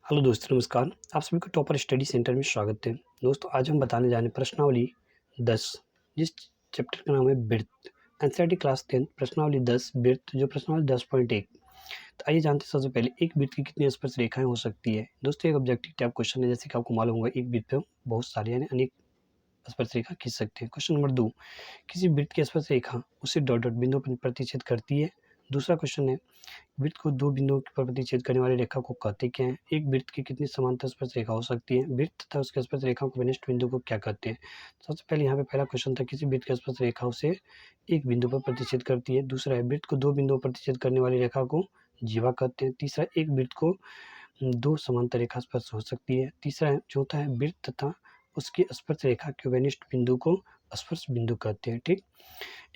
Hello दोस्तों, नमस्कार। आप सभी को टॉपर स्टडी सेंटर में स्वागत है। दोस्तों, आज हम बताने जा रहे हैं प्रश्नावली 10, जिस चैप्टर का नाम है बिर्थ। एनसीईआरटी क्लास 10 प्रश्नावली 10 बिर्थ, जो प्रश्नावली 10.1। तो आइए जानते हैं सबसे पहले एक बिर्थ की कितनी स्पर्श रेखाएं हो सकती है। दोस्तों, एक ऑब्जेक्टिव टाइप क्वेश्चन है, जैसे कि आपको मालूम होगा एक बिर्थ पे बहुत सारे यानी अनेक स्पर्श रेखा खींच सकते हैं। क्वेश्चन नंबर 2, किसी वृत्त की स्पर्श रेखा उसे डॉट डॉट बिंदु पर प्रतिच्छेद करती है। दूसरा क्वेश्चन है, वृत्त को दो बिंदुओं पर प्रतिच्छेद करने वाली रेखा को कहते क्या है। एक वृत्त की कितनी समांतर स्पर्श रेखा हो सकती है। वृत्त तथा उसके स्पर्श रेखाओं के विशिष्ट बिंदु को क्या कहते हैं। सबसे पहले यहाँ पे पहला क्वेश्चन था, किसी वृत्त की स्पर्श रेखा उसे एक बिंदु पर प्रतिच्छेद करती है। दूसरा है, वृत्त को दो बिंदुओं पर प्रतिच्छेद करने वाली रेखा को जीवा कहते हैं। तीसरा, एक वृत्त को दो समांतर रेखा स्पर्श हो सकती है। तीसरा है, चौथा है, वृत्त तथा उसकी स्पर्श रेखा के विशिष्ट बिंदु को स्पर्श बिंदु कहते हैं। ठीक,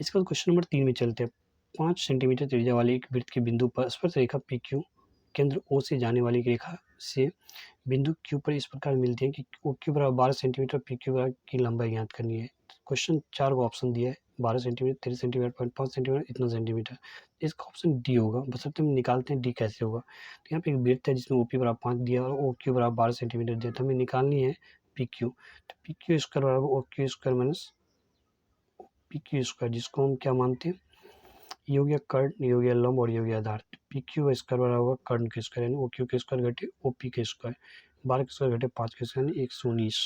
इसके बाद क्वेश्चन नंबर 3 में चलते हैं। 5 सेंटीमीटर त्रिज्या वाले एक वृत्त के बिंदु पर स्पर्श रेखा पी क्यू केंद्र ओ से जाने वाली रेखा से बिंदु क्यू पर इस प्रकार मिलती है कि ओ क्यू बराबर 12 सेंटीमीटर, पी क्यू बराबर की लंबाई ज्ञात करनी है। क्वेश्चन 4 को ऑप्शन दिया है, 12 सेंटीमीटर, 13 सेंटीमीटर, 0.5 सेंटीमीटर, इतना सेंटीमीटर। इसका ऑप्शन डी होगा। बशर्ते हम निकालते हैं डी कैसे होगा। तो यहाँ पे एक वृत्त है जिसमें ओ पी बराबर 5 दिया और ओ क्यू बराबर 12 सेंटीमीटर दिया, तो हमें निकालनी है पी क्यू। तो पी क्यू स्क्वायर बराबर O Q square minus P Q square, जिसको हम क्या मानते हैं, ये हो गया कर्ण, ये हो गया लंब और ये हो गया आधार। पी क्यू स्क्वायर बराबर होगा कर्ण के स्क्वायर यानी ओ क्यू के स्क्वायर घटे ओ पी के स्क्वायर। 12 के स्क्वायर घटे 5 के स्क्वायर यानी 119।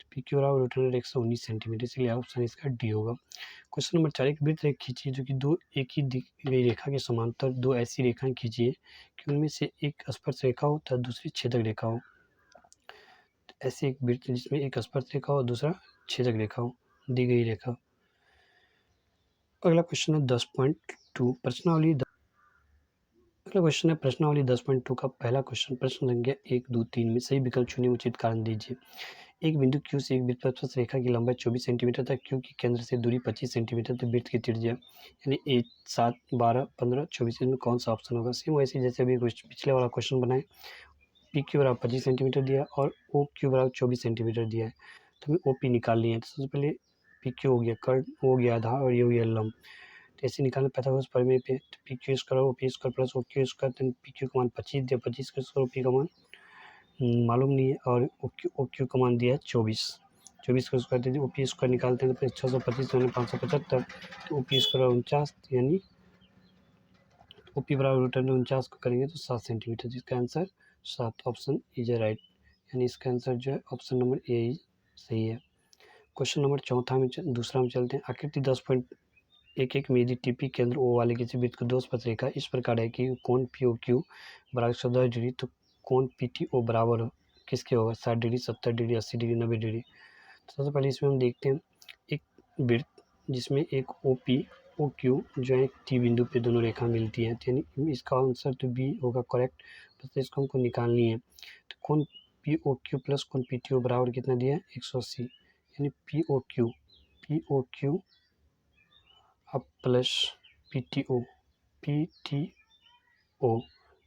तो पी क्यू बराबर रूट अंडर 119 सेंटीमीटर, इसलिए ऑप्शन इसका डी होगा। क्वेश्चन नंबर 4, एक वृत्त रेखा खींचिए जो कि दो एक ही दी गई रेखा के समांतर दो ऐसी रेखाएं खींचिए कि उनमें से एक स्पर्श रेखा हो तथा दूसरी छेदक रेखा हो। ऐसे एक वृत्त जिसमें एक स्पर्श रेखा हो दूसरा छेदक रेखा हो, दी गई रेखा। अगला क्वेश्चन है 10.2 प्रश्नावली। अगला क्वेश्चन है प्रश्नावली 10.2 का पहला क्वेश्चन। प्रश्न संख्या 1, 2, 3 में सही विकल्प चुनिए, उचित कारण दीजिए। एक बिंदु Q से एक वृत्त पर स्पर्श रेखा की लंबाई 24 सेंटीमीटर तक, Q के केंद्र से दूरी 25 सेंटीमीटर तक, वृत्त की त्रिज्या यानी 1, 7, 12, 15, 24, इसमें कौन सा ऑप्शन होगा। सेम वैसे जैसे अभी पिछले वाला क्वेश्चन बनाए, पी क्यू बराबर 25 सेंटीमीटर दिया और ओ क्यू बराबर 24 सेंटीमीटर दिया है, तो हमें ओ पी निकालनी है। तो सबसे पहले पी क्यू हो गया कर्ण, हो गया आधार और ये हो गया लंब। तो ऐसे निकालना पाइथागोरस प्रमेय पे, तो P Q square O P square plus O Q square, तो पी क्यू का मान 25 दिया, 25 का स्क्वायर ओ पी का मान मालूम नहीं है, और ओ क्यू का मान दिया है 24। 24 का स्क्वायर दे दिया, ओ पी स्क्वायर निकालते हैं तो फिर 625 यानी 575, तो ओ पी स्क्वायर 49 यानी ओ पी बराबर रूट अंडर 49 को करेंगे तो 7 सेंटीमीटर, जिसका answer 7, option is a right, यानी इसका आंसर जो है ऑप्शन नंबर ए ही सही है। क्वेश्चन नंबर चौथा में दूसरा में चलते हैं। आकृति 10.11 में यदि टीपी केंद्र ओ वाले किसी वृत्त को दो स्पर्श रेखा इस प्रकार है कि कोण पी ओ क्यू बराबर 110 डिग्री, तो कोण पी टी ओ बराबर किसके होगा, 60 डिग्री, 70 डिग्री, 80 डिग्री, 90 डिग्री। तो सबसे पहले इसमें हम देखते हैं एक वृत्त जिसमें एक ओ पी ओ क्यू जो है टी बिंदु पे दोनों रेखा मिलती है, यानी इसका आंसर तो बी होगा करेक्ट। बस इसको हमको निकालनी है। तो कोण पी ओ क्यू प्लस कोण पी टी ओ बराबर कितना दिया है, 180, यानी पी ओ क्यू अब प्लस पी टी ओ,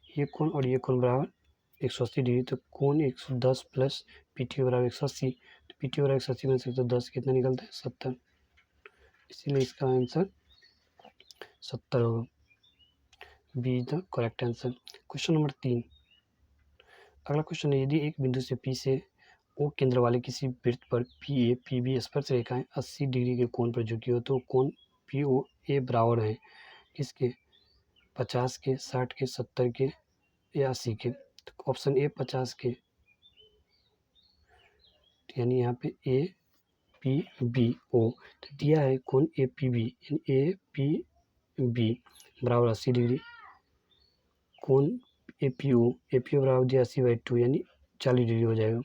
ये कोण और ये कोण बराबर 180 डिग्री, तो कोण 110 प्लस पी टी ओ बराबर 180, तो पी टी ओ बराबर 180 में से 110 कितना निकलता है, 70, इसीलिए इसका आंसर 70 होगा। B is the correct answer. Question number 3, अगला क्वेश्चन है, यदि एक बिंदु से पी से ओ केंद्र वाले किसी वृत्त पर पी ए पी बी स्पर्श रेखाएं 80 डिग्री के कोण पर झुकी हो, तो कोण पी ओ ए बराबर है किसके, 50 के, 60 के, 70 के या 80 के। तो ऑप्शन ए 50 के, यानी यहाँ पे ए पी बी ओ, तो दिया है कोण ए पी बी, यानी ए पी बी बराबर 80 डिग्री, कोण ए पी ओ बराबर दिया 80/2 यानी 40 डिग्री हो जाएगा।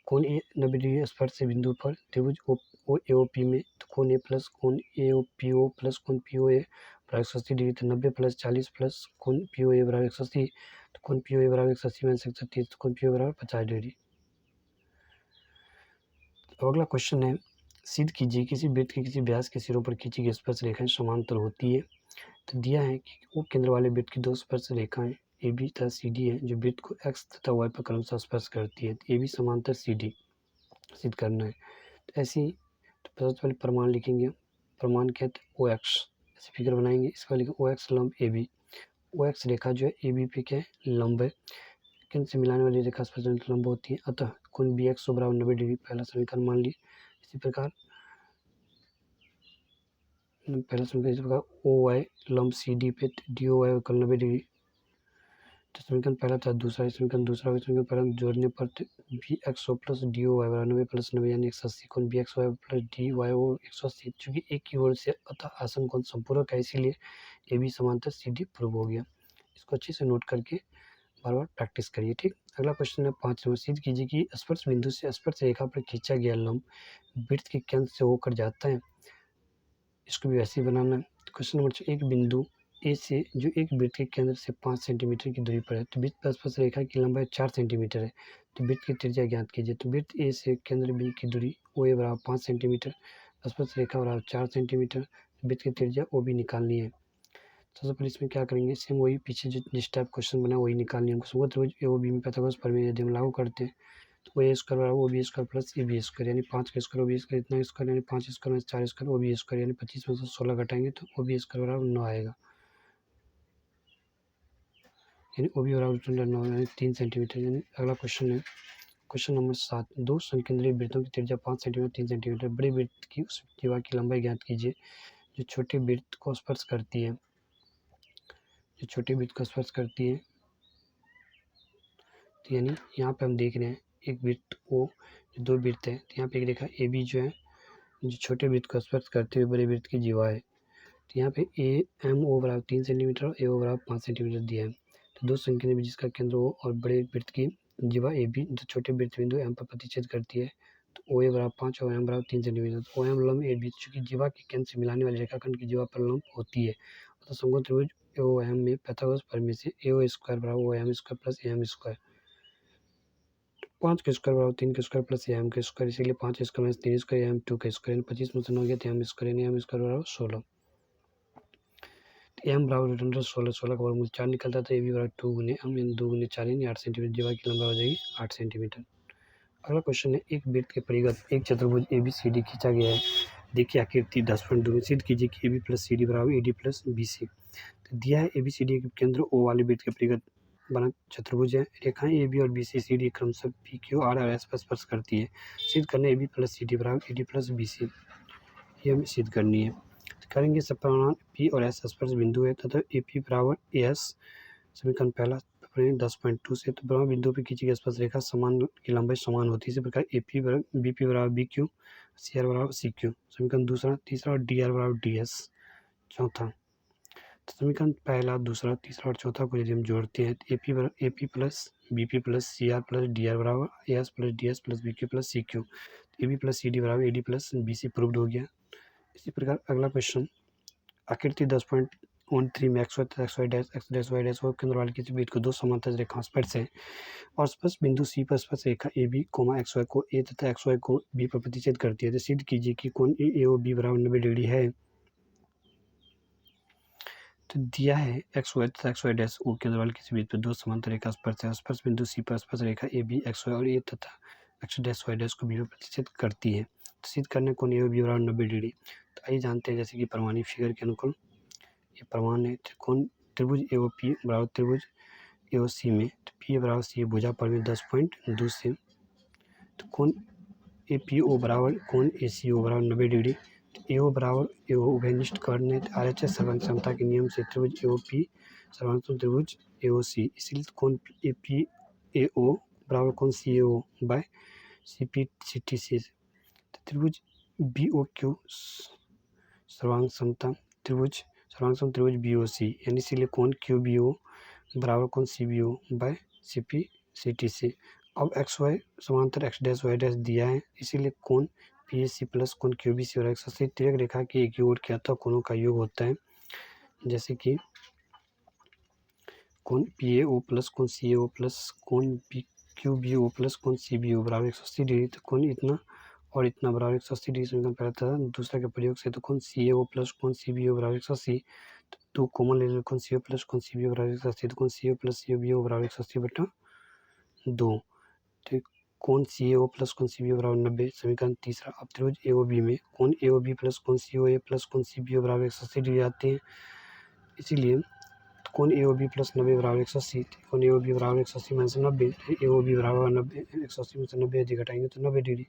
कोण ए 90 डिग्री स्पर्श से बिंदु पर त्रिभुज ओ ए ओ पी में, तो कोण ए प्लस कोण ए ओ पी ओ प्लस कोण पी ओ ए बराबर 180 डिग्री, तो 90 प्लस 40 प्लस कोण पी ओ ए बराबर 180, तो कोण पी ओ ए बराबर 180 में 130, तो कोण पी ओ बराबर 50 डिग्री। तो अगला क्वेश्चन है, सिद्ध कीजिए किसी वृत्त के किसी व्यास के सिरों पर खींची गई स्पर्श रेखाएं समांतर होती है। तो दिया है कि वो केंद्र वाले वृत्त की दो स्पर्श रेखाएं ए बी तथा सी डी है जो वृत्त को एक्स तथा वाई पर क्रमशः स्पर्श करती है। ए बी समांतर सी डी सिद्ध करना है। तो ऐसे ही तो सबसे पहले प्रमाण लिखेंगे। प्रमाण कहते हैं ओ एक्स, ऐसे फिगर बनाएंगे, इसका लिखें ओ एक्स लंब ए बी। ओ एक्स रेखा जो है ए बी पे क्या है, लंब है। केंद्र से मिलाने वाली रेखा स्पर्श लंब होती है, अतः कोण बी एक्स बराबर 90 डिग्री पहला समीकरण मान ली। इसी प्रकार ओ वाई लंब सी डी पे डी ओ वाई 90 डिग्री, तो समीकरण पहला था। दूसरा समीकरण पहला जोड़ने पर B X O plus D O Y बराबर 90 प्लस 90 यानी 180 कोण B X Y plus D Y O 180, चूंकि एक की ओर से अतः आसन कोण संपूरक है, इसीलिए ए बी समांतर सी डी प्रूव हो गया। इसको अच्छे से नोट करके बार बार प्रैक्टिस करिए। ठीक, अगला क्वेश्चन है 5 नंबर। सिद्ध कीजिए कि स्पर्श बिंदु से स्पर्श रेखा पर खींचा गया लंब वृत्त के केंद्र से होकर जाता है। इसको भी वैसे ही बनाना है। क्वेश्चन नंबर 1, एक बिंदु ए से जो एक वृत्त के केंद्र से 5 सेंटीमीटर की दूरी पर है, तो वृत्त पर स्पर्श रेखा की लंबाई 4 सेंटीमीटर है, तो वृत्त की त्रिज्या ज्ञात कीजिए। तो वृत्त ए से केंद्र बी की दूरी ओ ए बराबर 5 सेंटीमीटर, स्पर्श रेखा बराबर 4 सेंटीमीटर, वृत्त की त्रिज्या ओ बी निकालनी है। सबसे पहले इसमें क्या करेंगे, सेम वही पीछे जो जिस टाइप क्वेश्चन बना वही निकालनी है। त्रिभुज ए ओ बी में पाइथागोरस प्रमेय यदि हम लागू करते हैं तो ए स्क्वायर बराबर O B square plus A B square, यानी 5 का स्क्वायर ओ बी स्क्वायर इतना स्क्वायर, यानी 5 स्क्वायर में 4 स्क्वायर ओ बी स्क्वायर, यानी 25 में से 16 घटाएंगे तो ओ बी स्क्वायर बराबर 9 आएगा, यानी ओ बी बराबर 9 यानी 3 सेंटीमीटर। यानी अगला क्वेश्चन है क्वेश्चन नंबर 7, दो संकेंद्रीय वृत्तों की त्रिज्या 5 सेंटीमीटर 3 सेंटीमीटर, बड़े वृत्त की उस जीवा की लंबाई ज्ञात कीजिए जो छोटे वृत्त को स्पर्श करती है। जो छोटे वृत्त को स्पर्श करती है, तो यानी यहाँ पे हम देख रहे हैं एक वृत्त ओ, जो दो वृत्त है, तो यहाँ पे एक रेखा ए बी जो है जो छोटे वृत्त को स्पर्श करते हुए बड़े वृत्त की जीवा है। तो यहाँ पे ए एम ओ बराबर 3 सेंटीमीटर और ए ओ बराबर 5 सेंटीमीटर दिया है। तो दो संकेंद्र में जिसका केंद्र ओ और बड़े वृत्त की जीवा ए बी जो छोटे वृत्त बिंदु एम पर प्रतिच्छेद करती है, तो ओ ए बराबर 5 और एम बराबर 3 सेंटीमीटर। तो ओ एम लंब ए बी चूंकि जीवा के केंद्र से मिलाने वाली रेखाखंड की जीवा पर लंब होती है, तो समकोण त्रिभुज ओ एम में पाइथागोरस प्रमेय से ए ओ स्क्वायर बराबर O M square plus A M square, 5 का स्क्वायर बराबर 3 का स्क्वायर प्लस एम का स्क्वायर, इसीलिए 5 स्क्वायर में 3 स्क्वायर एम 2 का स्क्वायर, 25 में से 9 गया तो एम स्क्वायर, यानी एम स्क्वायर बराबर 16। एम बराबर 16, 16 का वर्गमूल 4 निकलता है, तो ए बी बराबर 2 गुने एम यानी 2 गुने 4 यानी 8 सेंटीमीटर, जीवा की लंबाई हो जाएगी 8 सेंटीमीटर। अगला क्वेश्चन है, एक वृत्त के परिगत एक चतुर्भुज ए बी सी डी खींचा गया है। देखिए आकृति 10.2 में सिद्ध कीजिए कि A B plus C D बराबर A D plus B C. तो दिया है ए बी सी डी के केंद्र ओ वाले वृत्त के परिगत बना चतुर्भुज है। रेखाएं ए बी और बी सी डी क्रमशः पी क्यू आर और एस पर स्पर्श करती है। सिद्ध करना A B plus C D बराबर A D plus B C, ये हमें सिद्ध करनी है। करेंगे सब परिमाण पी और एस स्पर्श बिंदु है तथा ए पी बराबर ए एस, समीकरण पहला 10.2 से, तो ब्रह्म बिंदु पर खींची गई स्पर्श रेखा समान की लंबाई समान होती है। इसी प्रकार ए पी बराबर बी पी बराबर बी क्यू, सी आर बराबर सी क्यू, समीकरण दूसरा तीसरा और डी आर बराबर डी एस चौथा। तो समीकरण पहला दूसरा तीसरा और चौथा को यदि हम जोड़ते हैं तो A P plus B P plus C R plus D R बराबर A S plus D S plus B Q plus C Q, A B plus C D बराबर A D plus B C proved हो गया। इसी प्रकार अगला question आकृति 10.13 में x Y dash और केंद्र वाले किसी वृत्त को दो समांतर रेखाओं स्पर्श है और स्पर्श बिंदु सी पर स्पर्श रेखा ए बी एक्स वाई को ए तथा एक्स वाई को बी पर प्रतिच्छेद करती है। तो सिद्ध कीजिए कि कोण ए ओ बी बराबर 90 डिग्री है। तो दिया है एक्स वाई तथा एक्स वाई डैश ओ केंद्र वाले किसी वृत्त पर दो समांतर रेखा स्पर्श है, स्पर्श बिंदु सी पर स्पर्श रेखा ए बी एक्स वाई और ए तथा एक्स डैश वाई डैश को बी पर प्रतिच्छेद करती है। तो सिद्ध करने कोण ए ओ बी बराबर 90 डिग्री। तो आइए जानते हैं, जैसे कि प्रमाणित फिगर के अनुकूल ये प्रमाण है। कोण त्रिभुज ए ओ पी बराबर त्रिभुज ए ओ सी में, तो पी बराबर सी भुजा प्रमेय 10.2 से, तो कोण ए पी ओ बराबर कोण ए सी ओ बराबर 90 डिग्री। ए ओ बराबर ए ओ उभयनिष्ठ कर्ण है, आर एच एस सर्वांग समता के नियम से त्रिभुज ए ओ पी सर्वांग त्रिभुज ए ओ सी, इसलिए कोण ए पी ए ओ बराबर कोण C A O by C P C T C. त्रिभुज बी ओ क्यू सर्वांग समता त्रिभुज त्रिभुज बी ओ सी, यानी इसीलिए कोण क्यू बी ओ बराबर कोण C B O by C P C T C. अब एक्स वाई समांतर एक्स डैश वाई डैश दिया है, इसीलिए कोण पी ए सी प्लस कोण क्यू बी सी और एक्स सी तिर्यक रेखा के एक ओर के अतः कोणों का योग होता है। जैसे कि कोण पी ए ओ प्लस कोण सी ए ओ प्लस कोण P Q B O plus कोण सी बी ओ बराबर 180 डिग्री, तो कोण इतना और इतना बराबर 180 डिग्री समीकरण पहला था। दूसरा के प्रयोग से तो कोण सी ए ओ प्लस कोण सी बी ओ बराबर 180, तो दो कॉमन ले लो, कोण सी ओ प्लस कोण सी बी ओ बराबर 180, तो कोण सी ओ प्लस सी बी ओ बराबर 180/2, तो कोण सी ए ओ प्लस कोण सी बी ओ बराबर 90, समीकरण तीसरा। अब त्रिभुज ए ओ बी में कोण ए ओ बी प्लस कोण सी ओ ए प्लस कोण सी बी ओ बराबर 180 डिग्री आते हैं, इसीलिए कोण ए ओ बी प्लस 90 बराबर 180, कोण ए ओ बी बराबर 180 में से 90, ए ओ बी बराबर 90, 180 में से 90 यदि घटाएंगे तो 90 डिग्री।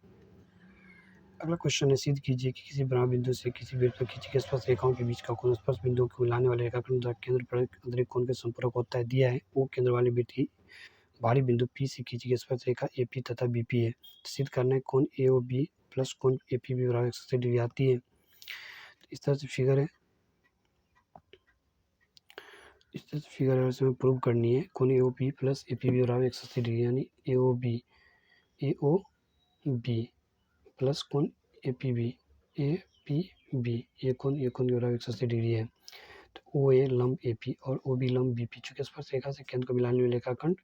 अगला क्वेश्चन है, सिद्ध कीजिए कि किसी बराबर बिंदु से किसी वृत्त पर खींची गई स्पर्श रेखाओं के बीच का कोण स्पर्श बिंदुओं को मिलाने वाले रेखाखंड द्वारा केंद्र पर अंतरिक्ष कोण के संपर्क होता है। दिया है ओ केंद्र वाले वृत्त की बाहरी बिंदु P से खींची गई स्पर्श रेखा AP तथा BP है। तो सिद्ध करना है कोण AOB प्लस कोण APB बराबर 180 डिग्री आती है। इस तरह से फिगर है, इस तरह से फिगर है, इसमें प्रूव करनी है कोण AOB प्लस APB बराबर 180 डिग्री, यानी AOB प्लस कोण APB ये कोण के बराबर 180 डिग्री है। तो OA लंब AP और OB लंब BP, चूंकि स्पर्श रेखा से केंद्र को मिलाने वाली रेखाखंड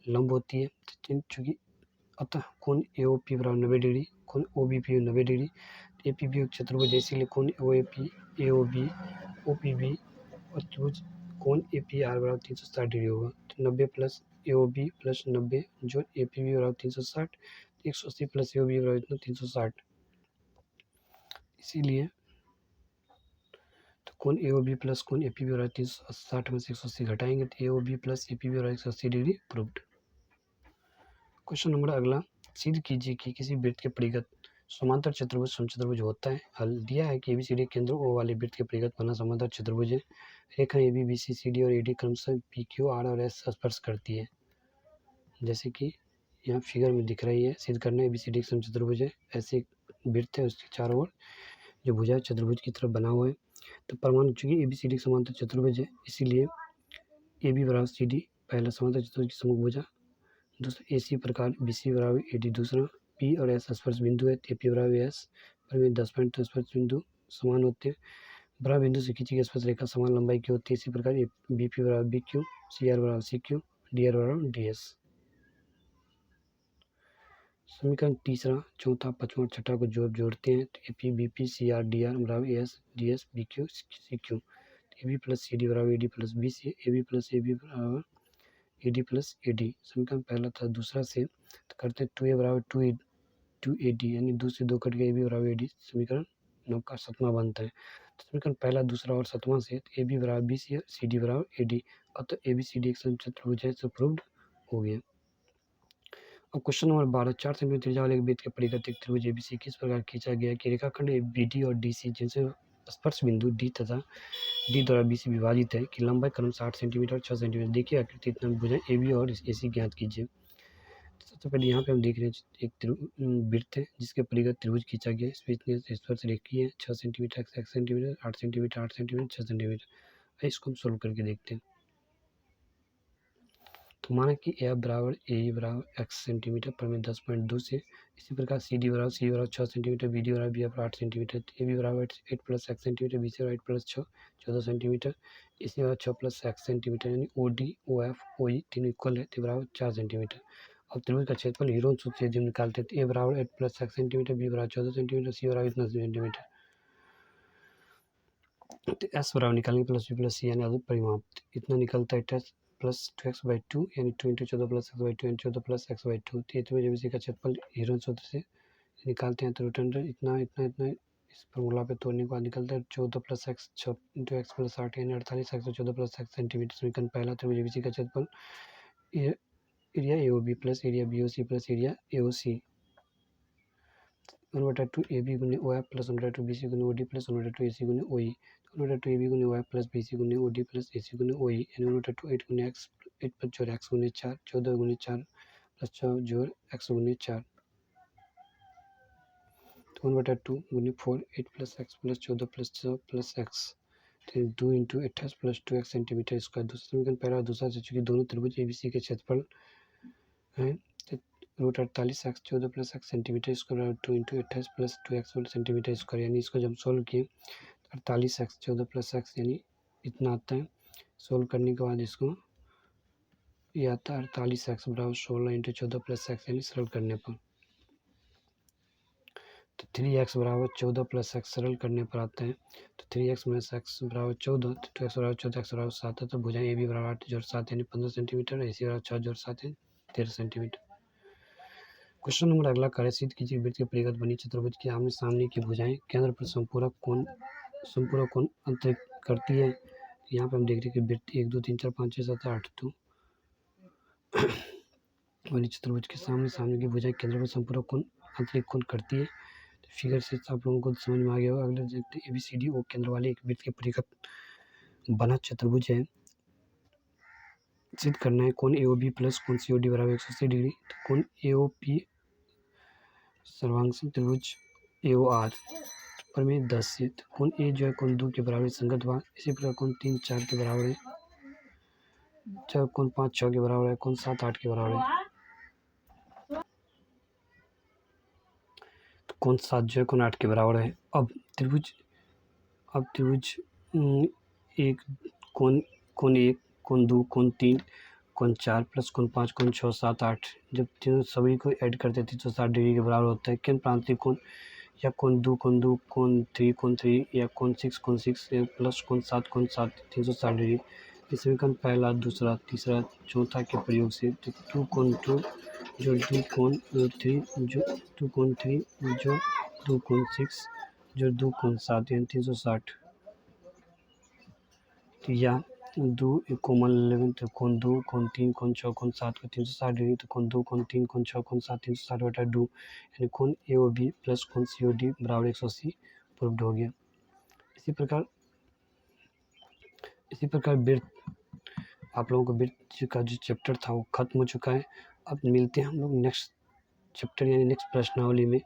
लंब होती है, चूंकि अतः कोण AOP बराबर 90 डिग्री, कोण OBP 90 डिग्री, APB एक चतुर्भुज है, इसीलिए कोण OAP AOB OPB और त्रिभुज कोण APR बराबर 360 डिग्री होगा। तो 90 प्लस AOB प्लस 90 जो APB बराबर 360, 180 प्लस AOB बराबर इतना 360, इसीलिए तो कोण AOB प्लस कोण APB बराबर 360 में से 180 घटाएंगे तो AOB प्लस APB बराबर 180 डिग्री प्रूव्ड। क्वेश्चन नंबर अगला, सिद्ध कीजिए कि किसी वृत्त के परिगत समांतर चतुर्भुज समचतुर्भुज होता है। हल दिया है कि ABCD केंद्र O वाले वृत्त के परिगत बना समांतर चतुर्भुज है। रेखा AB BC CD और AD क्रमशः PQ R और S स्पर्श करती है, जैसे कि यहाँ फिगर में दिख रही है। सिद्ध करना है ABCD समचतुर्भुज है, ऐसे वृत्त है, उसके चारों ओर जो भुजा चतुर्भुज की तरफ बना हुआ है। तो परमाणु चूंकि ABCD समांतर चतुर्भुज है, इसीलिए AB बराबर CD पहला समांतर चतुर्भुज की सम्मुख भुजा, दूसरा AC प्रकार BC बराबर AD दूसरा, P और S स्पर्श बिंदु है, AP बराबर S पर में 10 पॉइंट तो स्पर्श बिंदु समान होते हैं। बराबर बिंदु से खींची गई स्पर्श रेखा समान लंबाई की होती है, इसी प्रकार BP बराबर BQ, CR बराबर CQ, DR बराबर DS। समीकरण तीसरा, चौथा, पांचवा और छठा को जोड़ते हैं तो AP BP CR DR बराबर AS DS BQ CQ, AB plus CD बराबर AD plus BC, AB plus AB बराबर AD प्लस AD। समीकरण पहला था, दूसरा से तो करते हैं 2A बराबर 2AD, यानी 2 से 2 कट गया, AB बराबर AD, समीकरण 9 का 7वां बनता है। तो समीकरण पहला, दूसरा और 7वां से AB बराबर BC और CD बराबर AD, अतः ABCD एक समचतुर्भुज है, तो प्रूव्ड हो गया। अब क्वेश्चन नंबर 12, 4 सेंटीमीटर त्रिज्या वाले एक वृत्त के परिगत एक त्रिभुज ABC किस प्रकार खींचा गया कि रेखाखंड BD और DC जिनसे स्पर्श बिंदु D तथा D द्वारा BC विभाजित है कि लंबाई क्रमशः 8 सेंटीमीटर और 6 सेंटीमीटर। देखिए आकृति इतना भुजा AB और AC ज्ञात कीजिए। सबसे पहले यहाँ पे हम देख रहे हैं एक वृत्त है जिसके परिगत त्रिभुज खींचा गया, इस वृत्त स्पर्श रेखी है 6 centimetre 6 centimetre 8 centimetre 8 centimetre 6 centimetre. इसको हम सोल्व करके देखते हैं। तो माना कि ए बराबर AE बराबर x सेंटीमीटर पर में 10.2 से, इसी प्रकार CD बराबर 6 सेंटीमीटर, BD बराबर B बराबर 8 सेंटीमीटर, AB बराबर 8 प्लस x सेंटीमीटर, BC बराबर 8 प्लस 6 14 सेंटीमीटर, AC बराबर 6 प्लस x सेंटीमीटर, यानी OD OF OE तीनों इक्वल है तो बराबर 4 सेंटीमीटर। अब त्रिभुज का क्षेत्रफल हीरोन सूत्र से जब निकालते हैं तो A बराबर 8 प्लस x सेंटीमीटर, B बराबर 14 सेंटीमीटर, C बराबर इतना सेंटीमीटर, तो S बराबर निकालेंगे प्लस B प्लस C, यानी आदि परिमाप इतना निकलता है टेस्ट प्लस 2x/2, यानी 2 × 14 प्लस x/2 यानी 14 प्लस x/2। तो ये तो जब इसी का क्षेत्रफल हीरोन सूत्र से निकालते हैं तो रूट अंडर इतना इतना इतना इस फॉर्मूला पे तोड़ने के बाद निकलता है 14 प्लस x 6 × x प्लस 8 यानी 48 x 14 प्लस x सेंटीमीटर। समीकरण पहला, त्रिभुज ABC का क्षेत्रफल area AOB plus area BOC plus area AOC 1/2 AB गुने OF प्लस 1/2 BC गुने OD प्लस 1/2 AC गुने OE, 1/2 AB गुने OF प्लस BC गुने OD प्लस AC गुने OE, यानी 1/2 8 गुने x 8 पर जोड़ x गुने 4 14 गुने 4 प्लस 6 जोड़ x गुने 4, तो 1/2 गुने 4 8 plus x plus 14 plus 6 plus x, तो 2 × 28 प्लस 2x सेंटीमीटर स्क्वायर। दूसरा समीकरण पहला दूसरा से चूंकि दोनों त्रिभुज ABC के क्षेत्रफल हैं तो root 48 x 14 plus x centimetre square 2 × 28 plus 2x centimetre square, यानी इसको जब सोल्व किए 48 x 14 प्लस x यानी इतना आता है। सोल्व करने के बाद इसको ये आता है 48 x बराबर 16 × 14 प्लस x, यानी सरल करने पर तो 3x बराबर 14 प्लस x सरल करने पर आता है। तो 3x माइनस x बराबर 14, तो 2x बराबर 14 x बराबर 7 है। तो भुजाएं AB बराबर 8 जोड़ 7 यानी 15 सेंटीमीटर, AC बराबर 6 जोड़ 7 यानी 13 सेंटीमीटर। क्वेश्चन नंबर अगला करें, सिद्ध कीजिए वृत्त के परिगत बनी चतुर्भुज की आमने सामने की भुजाएं केंद्र पर संपूरक कोण अंतरित करती है। यहाँ पे हम देख रहे हैं कि वृत्त 1 2 3 4 5 6 7 8 तो वाली चतुर्भुज के सामने की भुजाएं केंद्र पर संपूरक कोण आंतरिक कोण करती है। तो फिगर से आप लोगों को समझ में आ गया होगा। अगले देखते हैं ABCD ओ केंद्र वाले एक वृत्त के परिघ बना चतुर्भुज है। सिद्ध करना है कोण AOB प्लस कोण COD बराबर 180 डिग्री। तो कोण AOP सर्वांग त्रिभुज AOR पर में 10 से तो कोण A जो है कोण 2 के बराबर संगत हुआ। इसी प्रकार कोण 3 4 के बराबर है, चाहे कोण 5 6 के बराबर है, कोण 7 8 के बराबर है। तो कोण 7 जो है कोण 8 के बराबर है। अब त्रिभुज एक कोण 1 कोण 2 कोण 3 कोण 4 प्लस कोण 5 कोण 6 7 8 जब तीनों सभी को ऐड करते थे तो 60 डिग्री के बराबर होता है। केंद्र प्रांतीय कोण या कोण 2 कोण 3 या कोण 6 या प्लस कोण 7 360 डिग्री। इस समीकरण पहला दूसरा तीसरा चौथा के प्रयोग से 2 कोण 2 जो 2 कोण 3 जो 2 कोण 3 जो 2 कोण 6 जो 2 कोण 7 यानी 360 या 2 कोमल 11 तो कोण 2 कोण 3 कोण 6 कोण 7 को 360 डिग्री। तो कोण 2 कोण 3 कोण 6 कोण 7 360 बटा 2 यानी कोण AOB प्लस कोण COD बराबर 180 प्रूव्ड हो गया। इसी प्रकार वृत्त आप लोगों को वृत्त का जो चैप्टर था वो खत्म हो चुका है। अब मिलते हैं हम लोग नेक्स्ट चैप्टर यानी नेक्स्ट प्रश्नावली में।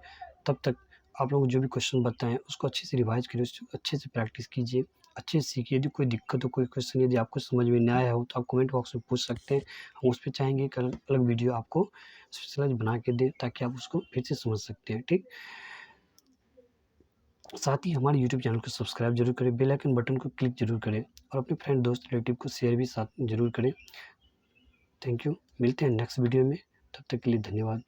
तब तक आप लोग जो भी क्वेश्चन बताएं उसको अच्छे से रिवाइज करिए, उसको अच्छे से प्रैक्टिस कीजिए, अच्छे से सीखिए। यदि कोई दिक्कत हो, कोई क्वेश्चन यदि आपको समझ में नहीं आया हो तो आप कमेंट बॉक्स में पूछ सकते हैं। हम उस पर चाहेंगे कि अलग वीडियो आपको स्पेशलाइज बना के दें ताकि आप उसको फिर से समझ सकते हैं। ठीक, साथ ही हमारे YouTube चैनल को सब्सक्राइब जरूर करें, बेल आइकन बटन को क्लिक जरूर करें और अपने फ्रेंड दोस्त रिलेटिव को शेयर भी साथ जरूर करें। थैंक यू, मिलते हैं नेक्स्ट वीडियो में, तब तक के लिए धन्यवाद।